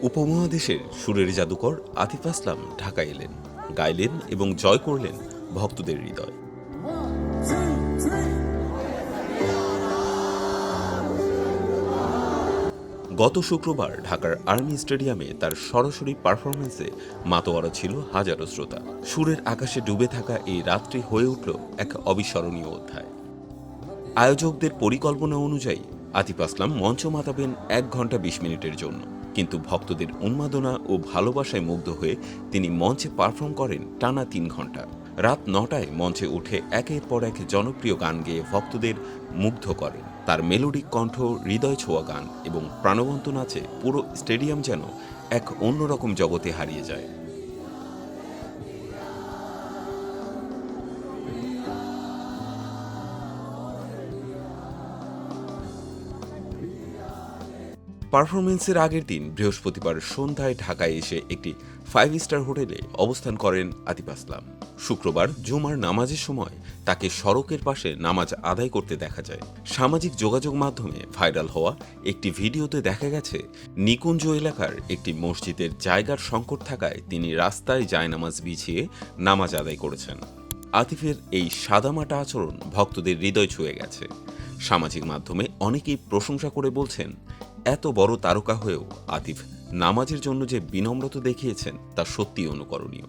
উপমহাদেশের সুরের জাদুকর আতিফ আসলাম ঢাকায় এলেন, গাইলেন এবং জয় করলেন ভক্তদের হৃদয়। গত শুক্রবার ঢাকার আর্মি স্টেডিয়ামে তার সরাসরি পারফরমেন্সে মাতোয়ারা ছিল হাজারো শ্রোতা। সুরের আকাশে ডুবে থাকা এই রাতটি হয়ে উঠল এক অবিস্মরণীয় অধ্যায়। আয়োজকদের পরিকল্পনা অনুযায়ী আতিফ আসলাম মঞ্চ মাতাবেন 1 ঘন্টা 20 মিনিটের জন্য, কিন্তু ভক্তদের উন্মাদনা ও ভালোবাসায় মুগ্ধ হয়ে তিনি মঞ্চে পারফর্ম করেন টানা 3 ঘন্টা। রাত 9টায় মঞ্চে উঠে একের পর এক জনপ্রিয় গান গেয়ে ভক্তদের মুগ্ধ করেন। তার মেলোডিক কণ্ঠ, হৃদয় ছোঁয়া গান এবং প্রাণবন্ত নাচে পুরো স্টেডিয়াম যেন এক অন্যরকম জগতে হারিয়ে যায়। পারফরমেন্সের আগের দিন বৃহস্পতিবার সন্ধ্যায় ঢাকায় এসে একটি 5 স্টার হোটেলে অবস্থান করেন আতিফ আসলাম। শুক্রবার জুমার নামাজের সময় তাকে সড়কের পাশে নামাজ আদায় করতে দেখা যায়। সামাজিক যোগাযোগ মাধ্যমে ভাইরাল হওয়া একটি ভিডিওতে দেখা গেছে নিকুঞ্জ এলাকার একটি মসজিদের জায়গার সংকট থাকায় তিনি রাস্তায় জায়নামাজ বিছিয়ে নামাজ আদায় করেছেন। আতিফের এই সাদামাটা আচরণ ভক্তদের হৃদয় ছুঁয়ে গেছে। সামাজিক মাধ্যমে অনেকেই প্রশংসা করে বলছেন, এত বড় তারকা হয়েও আতিফ নামাজের জন্য যে বিনম্রতা দেখিয়েছেন তা সত্যিই অনুকরণীয়।